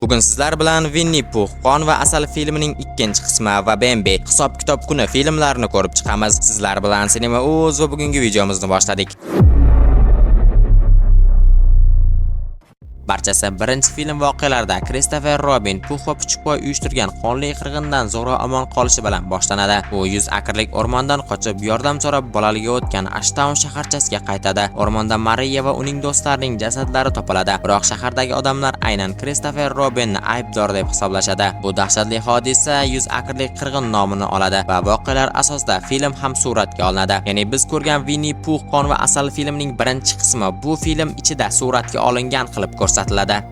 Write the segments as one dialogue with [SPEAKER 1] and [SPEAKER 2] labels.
[SPEAKER 1] Bugun sizlar bilan Winnie Pooh Qon va asal filmining ikkinchi qismi va Bambi hisob-kitob kuni filmlarini ko'rib chiqamiz. Sizlar bilan Cinema Uz va bugungi videomizni boshladik. Barchasi birinchi film voqealarida Christopher Robin Pooh va Puchukvoy uyushtirgan qonli qirg'indan zo'rg'a omon qolishi bilan boshlanadi. U 100 akrlik o'rmondan qochib yordam so'rab bolaligi o'tgan Ashtown shaharchasiga qaytadi. O'rmonda Mariya va uning do'stlarining jasadlari topiladi. Biroq shahardagi odamlar aynan Christopher Robinni aybdor deb hisoblashadi. Bu dahshatli hodisa 100 akrlik qirg'in nomini oladi va voqealar asosida film ham suratga olinadi. Ya'ni biz ko'rgan Winnie Pooh Qon va asal filmining birinchi qismi bu film ichida suratga olingan qilib ko'rsatiladi.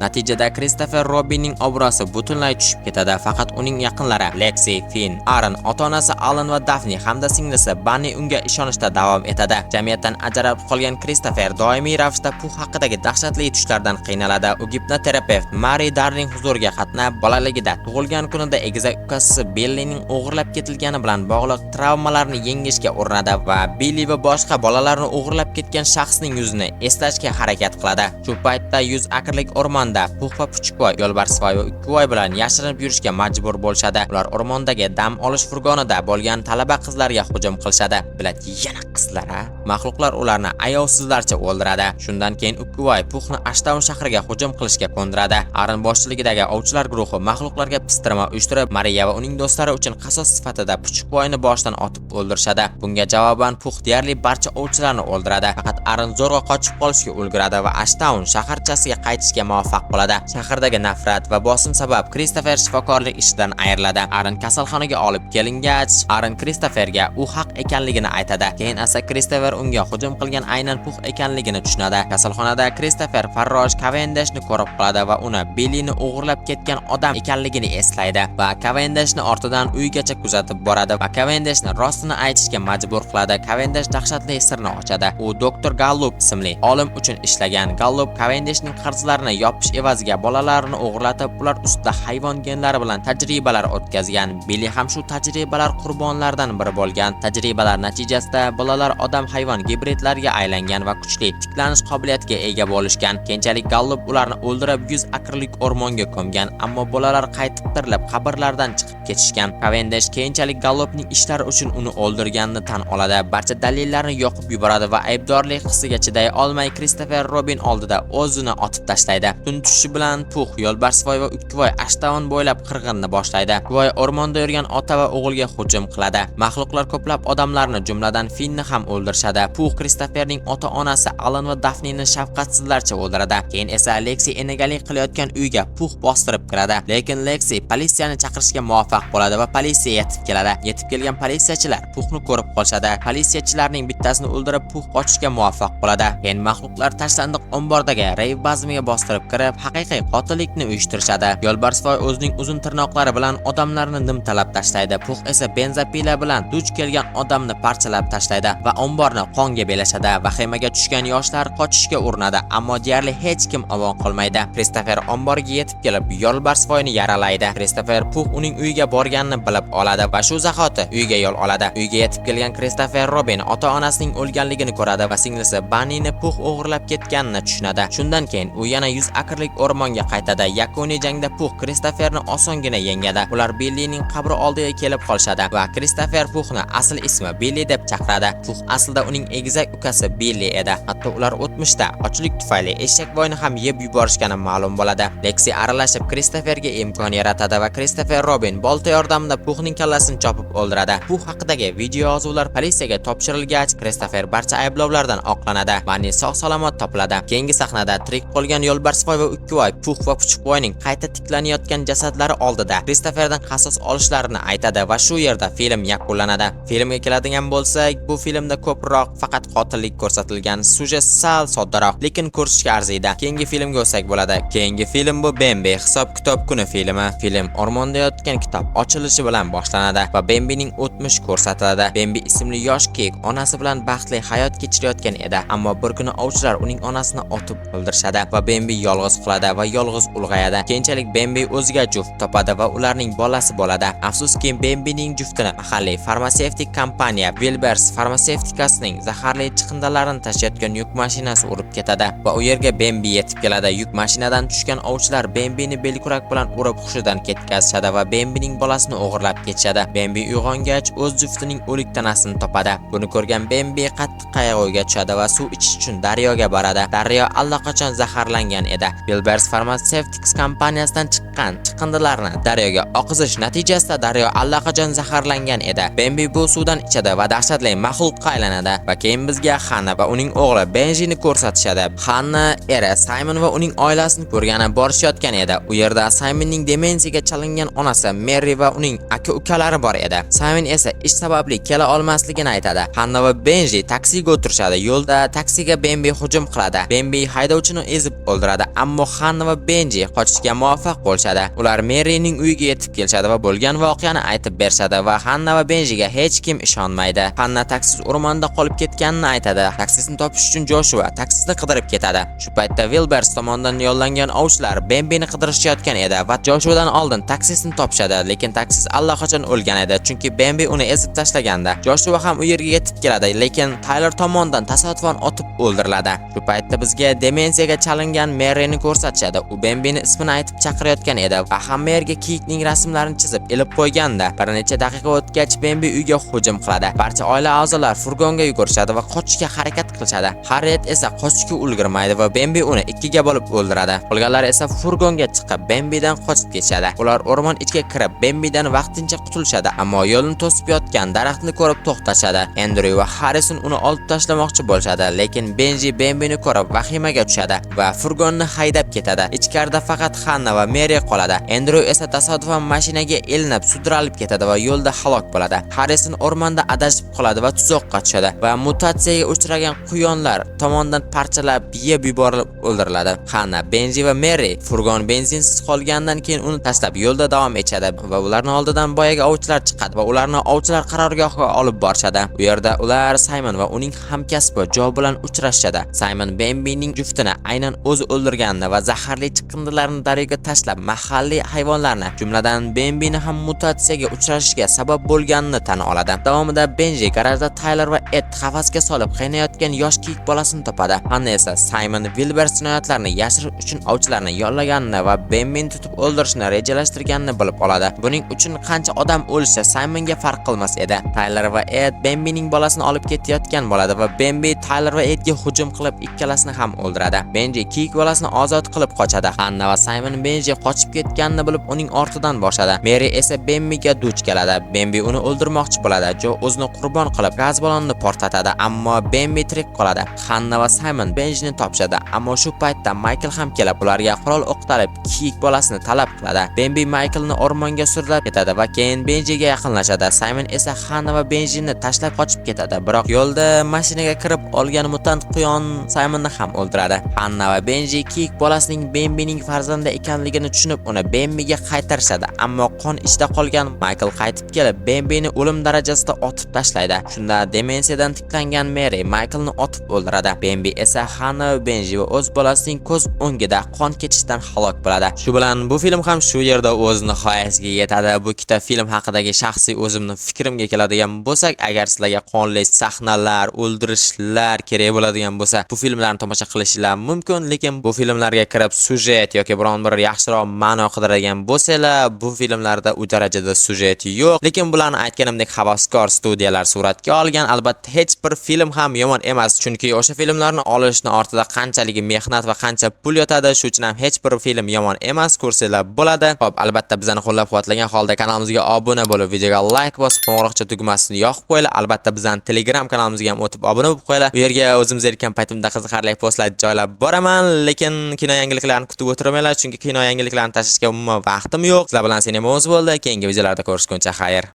[SPEAKER 1] Natijada Christopher Robinning obro'si butunlay tushib ketadi. Faqat uning yaqinlari Lexi, Finn, Aaron, ota-onasi Alan va Daphne hamda singlisi Bunny unga ishonishda davom etadi. Jamiyatdan ajralib qolgan Christopher doimiy ravishda Pooh haqidagi dahshatli tushlardan qiynaladi. U gipnoterapevt Mary Darling huzuriga qatnab, bolaligida tug'ilgan kunida egizak ukasi Billyning o'g'irlab ketilgani bilan bog'liq travmalarni yengishga urinadi va Billy va boshqa bolalarni o'g'irlab ketgan shaxsning yuzini eslashga harakat qiladi. Shu paytda 100 akrlik o'rmonda Pooh va Puchukvoy, Yo'lbarsvoy va Ukkivoy bilan yashirinib yurishga majbur bo'lishadi. Ular o'rmondagi dam olish furgonida bo'lgan talaba qizlarga hujum qilishadi. Bilati yana qizlar, Maxluqlar ularni ayovsizlarcha o'ldiradi. Shundan keyin Ukkivoy Poohni Ashtown shahriga hujum qilishga qo'ndiradi. Aaron boshchiligidagi ovchilar guruhi maxluqlarga pistirma uyushtirib, Mariya va uning do'stlari uchun qasos sifatida Puchukvoyni boshdan otib o'ldirishadi. Bunga javoban Pooh deyarli barcha ovchilarni o'ldiradi. Faqat Aaron zo'rg'a qochib qolishga ulguradi va Ashtown shaharchasiga qaytishga muvaffaq bo'ladi. Shahardagi nafrat va bosim sabab Christopher shifokorlik ishidan ayriladi. Aaron kasalxonaga olib kelingach, Aaron Christopherga u haq ekanligini aytadi. Keyin esa Christopher unga hujum qilgan aynan Pooh ekanligini tushunadi. Kasalxonada Christopher farrosh Cavendishni ko'rib qoladi va uni Billyni o'g'irlab ketgan odam ekanligini eslaydi va Cavendishni ortidan uygacha kuzatib boradi va Cavendishni rostini aytishga majbur qiladi. Cavendish dahshatli sirni ochadi. U Dr. Gallup ismli olim uchun ishlagan. Gallup Cavendishning qarzlarini yopish evaziga bolalarni o'g'irlatib, ular ustida hayvon genlari bilan tajribalar o'tkazgan. Billy ham shu tajribalar qurbonlaridan biri bo'lgan. Tajribalar natijasida bolalar odam-hayvon gibridlariga aylangan va kuchli tiklanish qobiliyatiga ega bo'lishgan. Keyinchalik Gallup ularni o'ldirib 100 akrlik o'rmonga ko'mgan, ammo bolalar qaytib tirilib qabrlardan chiqib ketishgan. Cavendish keyinchalik Gallupning ishlari uchun uni o'ldirganini tan oladi. Barcha dalillarni yoqib yuboradi va aybdorlik hissiga chiday olmay Christopher Robin oldida o'zini otib tashlaydi. Tun tushishi bilan Pooh, Yo'lbarsvoy va Ukkivoy Ashtown bo'ylab qirg'inni boshlaydi. Ukkivoy o'rmonda yurgan ota va o'g'ilga hujum qiladi. Maxluqlar ko'plab odamlarni, jumladan Finnni ham o'ldirishadi. Pooh Christopherning ota-onasi Alan va Daphne'ni shafqatsizlarcha o'ldiradi. Keyin esa Lexi enegalik qilayotgan uyga Pooh bostirib kiradi. Lekin Lexi politsiyani chaqirishga muvaffaq bo'ladi va politsiya yetib keladi. Yetib kelgan politsiyachilar Poohni ko'rib qolishadi. Politsiyachilarning bittasini o'ldirib Pooh qochishga muvaffaq bo'ladi. Keyin maxluqlar tashlandiq ombordagi reyv bazmiga bostirib kirib, haqiqiy qotillikni uyushtirishadi. Yo'lbarsvoy o'zining uzun tirnoqlari bilan odamlarni nimtalab tashlaydi. Pooh esa benzapila bilan duch kelgan odamni parchalab tashlaydi va omborni qonga belashadi. Vahimaga tushgan yoshlar qochishga urinadi, ammo deyarli hech kim omon qolmaydi. Christopher omborga yetib kelib, Yo'lbarsvoyni yaralaydi. Christopher Pooh uning uyiga borganini bilib oladi va shu zahoti uyga yo'l oladi. Uyga yetib kelgan Christopher Robin ota-onasining o'lganligini ko'radi va singlisi Bunnyni Pooh o'g'irlab ketganini tushunadi. Shundan keyin u yana 100 akrlik o'rmonga qaytadi. Yakuniy jangda Pooh Christopherni osongina yengadi. Ular Billyning qabri oldiga kelib qolishadi va Christopher Poohni asl ismi Billy deb chaqiradi. Pooh aslida uning egizak ukasi Billy edi. Hatto ular o'tmishda ochlik tufayli eshakvoyni ham yeb yuborishgani ma'lum bo'ladi. Lexi aralashib Christopherga imkon yaratadi va Christopher Robin bolta yordamida Poohning kallasini chopib o'ldiradi. Pooh haqidagi video yozuvlar politsiyaga topshirilgach, Christopher barcha ayblovlardan oqlanadi. Bunny sog'-salomat topiladi. Keyingi sahnada tirik qolgan Yo'lbarsvoy va Ukkivoy Pooh va Puchukvoyning qayta tiklanayotgan jasadlari oldida Christopherdan qasos olishlarini aytadi va shu yerda film yakunlanadi. Filmga keladigan bo'lsak, bu filmda ko'proq faqat qotillik ko'rsatilgan, sujet sal soddaroq, lekin ko'rishga arziydi. Keyingi filmga o'tsak bo'ladi. Keyingi film bu Bambi hisob-kitob kuni filmi. Film o'rmonda yotgan kitob kitob ochilishi bilan boshlanadi va Bambining o'tmish ko'rsatiladi. Bambi ismli yosh kiyik onasi bilan baxtli hayot kechirayotgan edi, ammo bir kuni ovchilar uning onasini otib o'ldirishadi va Bambi yolg'iz qoladi va yolg'iz ulg'ayadi. Keyinchalik Bambi o'ziga juft topadi va ularning bolasi bo'ladi. Afsuski, Bambining juftini mahalliy farmatsevtik kompaniya Wilbers farmatsevtikasining zaharli chiqindilarini tashiyotgan yuk mashinasi urib ketadi va u yerga Bambi yetib keladi. Yuk mashinadan tushgan ovchilar Bambini belkurak bilan urib hushidan ketkazishadi va Bambining bolasini o'g'irlab ketishadi. Bambi uyg'ongach o'z juftining o'lik tanasini topadi. Buni ko'rgan Bambi qattiq qayg'uga tushadi va suv ichish uchun daryoga boradi. Daryo allaqachon zaharlangan edi. Wilbers Pharmaceutics kompaniyasidan chiqqan chiqindilarni daryoga oqizish natijasida daryo allaqachon zaharlangan edi. Bambi bu suvdan ichadi va dahshatli maxluqqa aylanadi va keyin bizga Hanna va uning o'g'li Benjini ko'rsatishadi. Hanna eri Simon va uning oilasini ko'rgani borishayotgan edi. U yerda Simonning demensiyaga chalingan onasi Mary va uning aka-ukalari bor edi. Simon esa ish sababli kela olmasligini aytadi. Hanna va Benji taksiga o'tirishadi. Yo'lda taksiga Bambi hujum qiladi. Bambi haydovchini ezib o'ldiradi, ammo Hanna va Benji qochishga muvaffaq bo'lishadi. Ular Maryning uyiga yetib kelishadi va bo'lgan voqeani aytib berishadi va Hanna va Benjiga hech kim ishonmaydi. Hanna taksiz o'rmonda qolib ketganini aytadi. Taksisini topish uchun Joshua taksisni qidirib ketadi. Shu paytda Wilbers tomonidan yo'llangan ovchilar Bambini qidirishayotgan edi va Joshuadan oldin taksisini topishadi, lekin taksis allaqachon o'lgan edi, chunki Bambi uni ezib tashlaganda. Joshua ham u yerga yetib keladi, lekin Tyler tomonidan tasodifan otib o'ldiriladi. Shu paytda bizga demensiyaga chalingan Maryni ko'rsatishadi. U Bambini ismini aytib chaqirayotgan edi va hamma yerga kiyikning rasmlarini chizib ilib qo'yganda. Bir necha daqiqa o'tgach Bambi uyga hujum qiladi. Barcha oila a'zolari furgonga yugurishadi va qochishga harakat qilishadi. Harriet esa qochishga ulgurmaydi va Bambi uni ikkiga bo'lib o'ldiradi. Qolganlar esa furgonga chiqib Bambidan qochib ketishadi. Ular o'rmon ichiga kirib Bambidan vaqtincha qutulishadi, ammo yo'lni to'sib yotgan daraxtni ko'rib to'xtashadi. Andrew va Harrison uni olib tashlamoqchi bo'lishadi, lekin Benji Bambini ko'rib vahimaga tushadi va furgonni haydab ketadi. Ichkarida faqat Hanna va Mary qoladi. Andrew esa tasodifan mashinaga ilinib sudralib ketadi va yo'lda halok bo'ladi. Harrison o'rmonda adashib qoladi va tuzoqqa tushadi va mutatsiyaga uchragan quyonlar tomonidan parchalab yeb yuborilib o'ldiriladi. Hanna, Benji va Mary furgon benzinsiz qolgandan keyin uni tashlab yo'lda davom etadi va ularning oldidan boyaga ovchilar chiqadi va ularni ovchilar qarorgohiga olib borishadi. U yerda ular Simon va uning hamkasbi Jo bilan uchrashadi. Simon Bambining juftini aynan o'zi o'ldirganini va zaharli chiqindilarni daryoga tashlab mahalliy hayvonlarni, jumladan Bambini ham mutatsiyaga uchrashishiga sabab bo'lganini tan oladi. Davomida Benji garajda Tyler va Ed qafasga solib qiynayotgan yosh kiyik bolasini topadi. Hanna esa Simon Wilbers jinoyatlarini yashirish uchun ovchilarni yollaganini va Bambini tutib o'ldirishni rejalashtirganini bilib oladi. Buning uchun qancha odam o'lishi Simonga farq qilmas edi. Tyler va Ed Bambining bolasini olib ketayotgan bo'ladi va Bambi Tyler va Edga hujum qilib ikkalasini ham o'ldiradi. Benji kiyik bolasini ozod qilib qochadi. Hanna va Simon Benji qochib ketganini bilib uning ortidan boshadi. Mary esa Bambiga duch keladi. Bambi uni o'ldirmoqchi bo'ladi. Jo o'zini qurbon qilib gaz ballonni portlatadi, ammo Bambi tirik qoladi. Hanna va Simon Benjini topishadi, ammo shu paytda Michael ham kelib ularga qurol o'qtalib kiyik bolasini talab qiladi. Bambi Michaelni o'rmonga surilib ketadi va keyin Benjiga yaqinlashadi. Simon esa Hanna va Benjini tashlab qochib ketadi, biroq yo'lda mashinaga kirib olgan mutant quyon Simonni ham o'ldiradi. Hanna va Benji kiyik bolasining Bambining farzandi ekanligini tushunib uni Bambiga qaytarishadi, ammo qon ichida qolgan Michael qaytib kelib Bambini o'lim darajasida otib tashlaydi. Shunda demensiyadan tiklangan Mary Michaelni otib o'ldiradi. Bambi esa Hanna va Benji va o'z bolasining ko'z o'ngida qon ketishdan halok bo'ladi. Shu bilan bu film ham shu yerda o'z nihoyasiga yetadi. Bu ikkita film haqidagi shaxsiy o'zimning fikrimga keladigan bo'lsak, agar sizlarga qonli sahnalar, o'ldirishlar kerak bo'ladigan bo'lsa, bu filmlarni tomosha qilishinglar mumkin, lekin bu filmlarga kirib sujet yoki biron bir yaxshiroq ma'no qidiradigan bo'lsanglar, bu filmlarda u darajada sujet yo'q. Lekin bularni aytganimdek havaskor studiyalar suratga olgan. Albatta hech bir film ham yomon emas, chunki o'sha filmlarni olishni ortida qanchalik mehnat va qancha pul yotadi, shuning uchun ham hech bir film yomon emas, ko'rsanglar bo'ladi. Xo'p, albatta bizani qo'llab-quvvatlagan holda kanalimizga obuna bo'lib, videoga like bosib, qo'ng'iroqcha tugmasini yoqib qo'yinglar. Albatta bizani Telegram kanalimizga ham o'tib obuna bo'lib qo'yinglar. Bu yerga o'zim zerikkan paytimda qiziqarli postlar joylab boraman, lekin kino yangiliklarni kutib o'tirmanglar, chunki kino yangiliklarini tashlashga umuman vaqtim yo'q. Sizlar bilan Sinema o'zi bo'ldi. Keyingi videolarda ko'rishguncha xayr.